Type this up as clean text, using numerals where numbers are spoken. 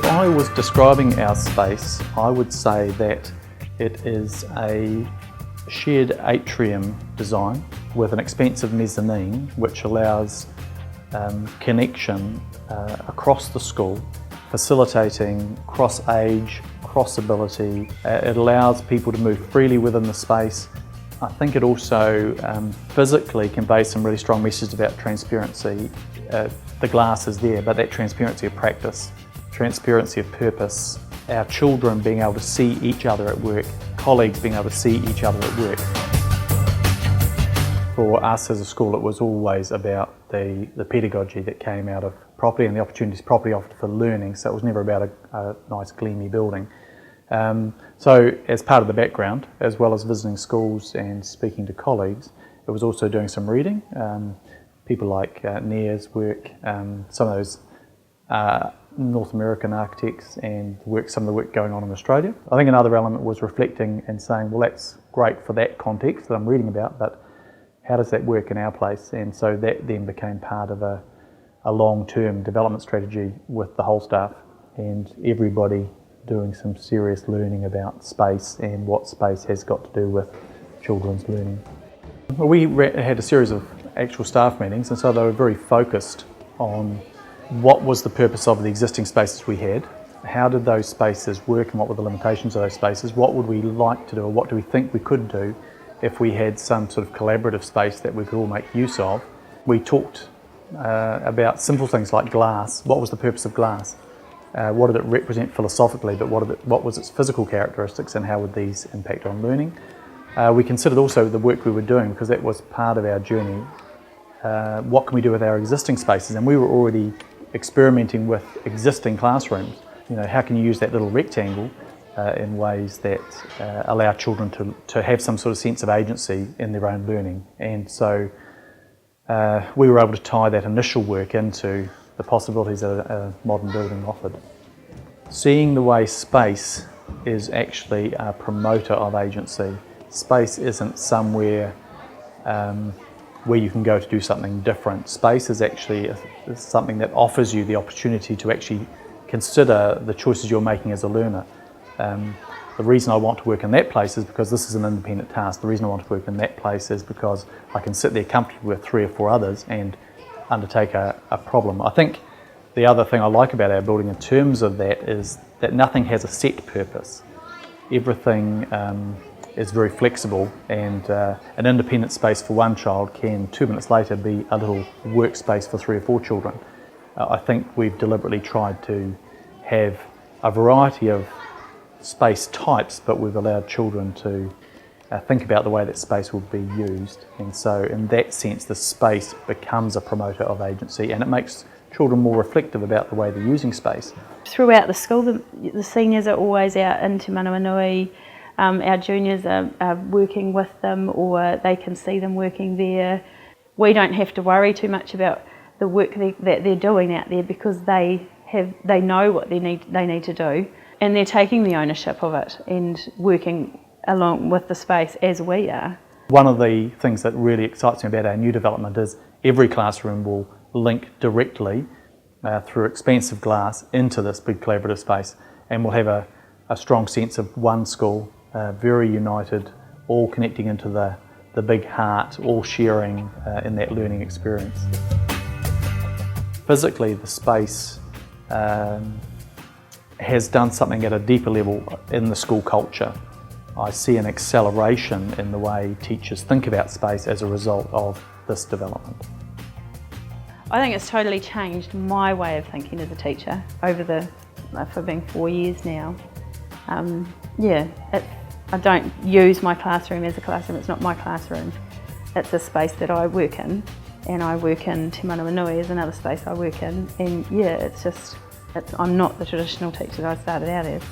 If I was describing our space, I would say that it is a shared atrium design with an expansive mezzanine which allows connection across the school, facilitating cross-age, cross-ability. It allows people to move freely within the space. I think it also physically conveys some really strong messages about transparency. The glass is there, but that transparency of practice, transparency of purpose, our children being able to see each other at work, colleagues being able to see each other at work. For us as a school, it was always about the pedagogy that came out of property and the opportunities property offered for learning, so it was never about a nice gleamy building. So as part of the background, as well as visiting schools and speaking to colleagues, it was also doing some reading. People like Nair's work, some of those North American architects and some of the work going on in Australia. I think another element was reflecting and saying, well, that's great for that context that I'm reading about, but how does that work in our place? And so that then became part of a long-term development strategy with the whole staff and everybody doing some serious learning about space and what space has got to do with children's learning. Well, we had a series of actual staff meetings, and so they were very focused on what was the purpose of the existing spaces we had, how did those spaces work and what were the limitations of those spaces, what would we like to do or what do we think we could do if we had some sort of collaborative space that we could all make use of. We talked about simple things like glass. What was the purpose of glass? What did it represent philosophically, but what was its physical characteristics and how would these impact on learning? We considered also the work we were doing, because that was part of our journey. What can we do with our existing spaces? And we were already experimenting with existing classrooms. You know, how can you use that little rectangle in ways that allow children to have some sort of sense of agency in their own learning? And so we were able to tie that initial work into the possibilities that a modern building offered. Seeing the way space is actually a promoter of agency. Space isn't somewhere where you can go to do something different. Space is actually something that offers you the opportunity to actually consider the choices you're making as a learner. The reason I want to work in that place is because this is an independent task. The reason I want to work in that place is because I can sit there comfortably with 3 or 4 others and undertake a problem. I think the other thing I like about our building in terms of that is that nothing has a set purpose. Everything is very flexible, and an independent space for one child can 2 minutes later be a little workspace for 3 or 4 children. I think we've deliberately tried to have a variety of space types, but we've allowed children to think about the way that space will be used, and so in that sense the space becomes a promoter of agency and it makes children more reflective about the way they're using space. Throughout the school, the seniors are always out in Te Manawanui. Our juniors are working with them, or they can see them working there. We don't have to worry too much about the work that they're doing out there, because they know what they need to do, and they're taking the ownership of it and working along with the space as we are. One of the things that really excites me about our new development is every classroom will link directly through expansive glass into this big collaborative space, and we'll have a strong sense of one school, very united, all connecting into the big heart, all sharing in that learning experience. Physically, the space has done something at a deeper level in the school culture. I see an acceleration in the way teachers think about space as a result of this development. I think it's totally changed my way of thinking as a teacher for being 4 years now. I don't use my classroom as a classroom. It's not my classroom. It's a space that I work in, and I work in Te Manawanui is another space I work in, and I'm not the traditional teacher that I started out as.